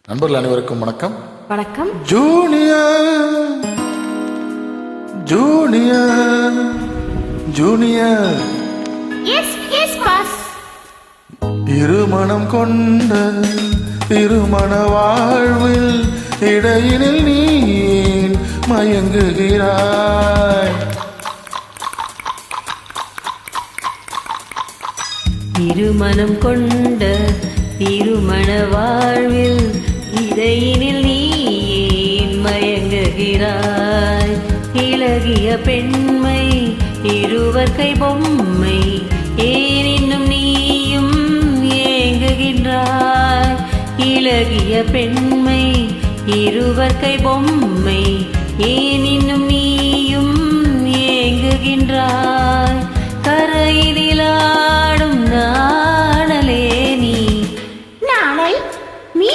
நண்பர்கள் அனைவருக்கும் வணக்கம். வணக்கம். Junior junior junior S S boss. திருமணம் கொண்ட திருமண வாழ்வில் இடையினில் நீ ஏன் மயங்குகிறாய்? திருமணம் கொண்ட திருமண வாழ்வில் இடையினில் நீ ஏன் மயங்குகிறாய்? இளகிய பெண்மை இருவர்கை பொம்மை ஏன் இன்னும் நீயும் ஏங்குகின்றாய்? இளகிய பெண்மை இருவர்கை பொம்மை ஏன் இன்னும் நீயும் ஏங்குகின்றாய்? கரையிலாடும் நாணலே நீ. நாணல் மீ.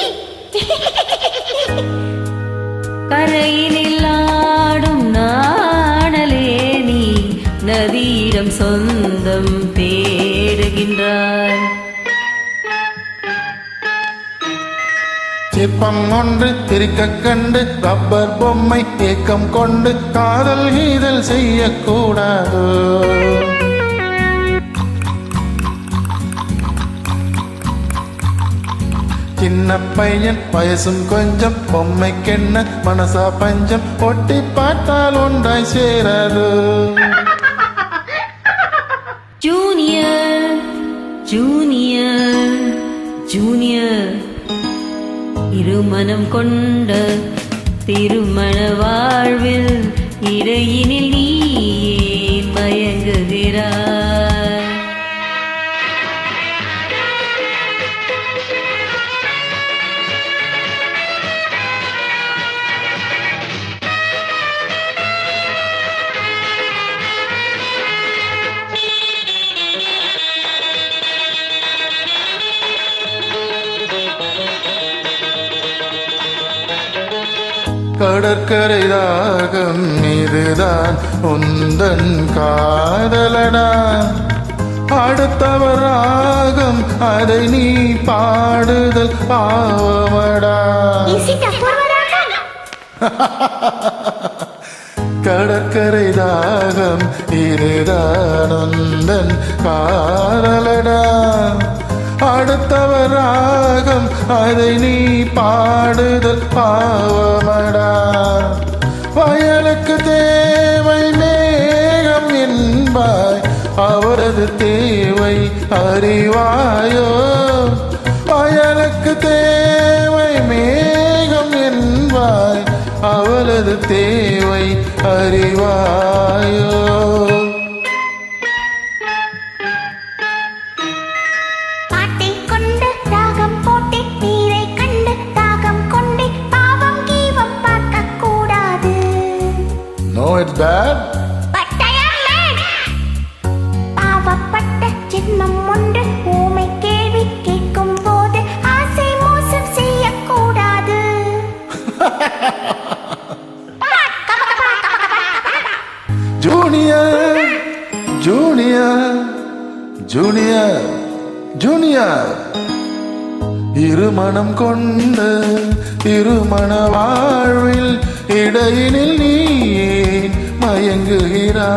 கரையிலாடும் நாணலே நீ நதியிடம் சொந்தம் தேடுகின்றாய். சிற்பம் ஒன்று இருக்க கண்டு ரப்பர் பொம்மை ஏக்கம் கொண்டு காதல் ஈதல் செய்யக்கூடாது. சின்ன பையன் வயசும் கொஞ்சம் பொம்மைக்கென்ன மனசா பஞ்சம் ஒட்டி பார்த்தால் ஒன்றாய் சேராது. ஜூனியர் ஜூனியர் ஜூனியர் இருமனம் கொண்ட திருமண வாழ்வில் இடையினில் நீ ஏன் மயங்குகிறாய்? கடற்கரை ராகம் இதுதான் உந்தன் காதலடா. அடுத்தவர் ராகம் அதை நீ பாடுதல் பாவமடா. கடற்கரை ராகம் இதுதான் உந்தன் காதலடா. அடுத்தவர் ராகம் அதை நீ பாடுதல் பாவமடா. வயலுக்கு தேவை மேகம் என்பாய், அவரது தேவை அறிவாயோ? வயலுக்கு தேவை மேகம் என்பாய், அவளது தேவை அறிவாயோ? No, it's bad. But I am mad. பாவப்பட்ட ஜென்மம் ஒன்று ஊமை கேள்வி கேட்கும் போது ஆசை மோசம் செய்யக்கூடாது. ஜூனியர் ஜூனியர் ஜூனியர் ஜூனியர் இருமணம் கொண்ட திருமண வாழ்வில் இடையினில் நீ ஏன் மயங்குகிறாய்?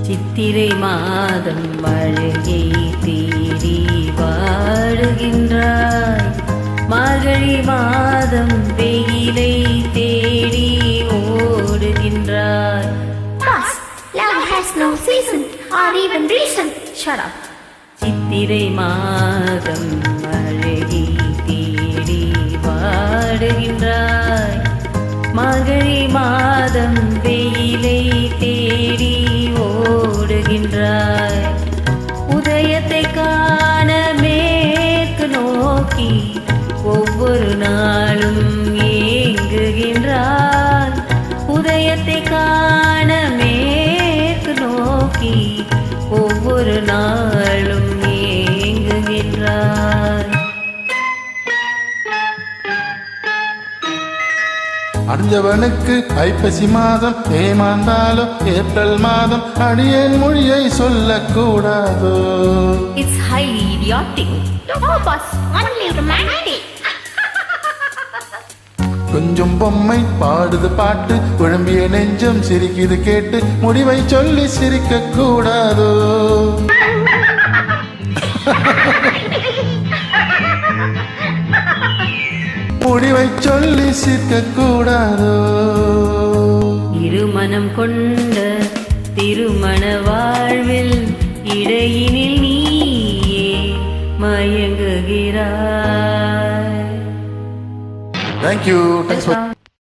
சித்திரை மாதம் மழையை தேடி வாடுகின்றாய். மார்கழி மாதம் வெயிலை தேடி ஓடுகின்றாய். Boss, love has no season or even reason. Shut up. சித்திரை மாதம் மழையை தேடி வாடுகின்றாய். மார்கழி மாதம் வெயிலை தேடி ஓடுகின்றாய். உதயத்தை காண மேற்கு முடிஞ்சவனுக்கு ஐப்பசி மாதம் ஏமாந்தாலும் ஏப்ரல் மாதம் அடியேன் மொழியை சொல்லக்கூடாதோ. It's highly idiotic. No, boss, only romantic. கொஞ்சம் பொம்மை பாடுது பாட்டு குழம்பிய நெஞ்சம் சிரிக்குது கேட்டு முடிவை சொல்லி சிரிக்க கூடாதோ. முடிவை சொல்லி சிரிக்க கூடாதோ. இருமனம் கொண்ட திருமண வாழ்வில் இடையினில் நீயே மயங்குகிறாய். Thank you. Thanks for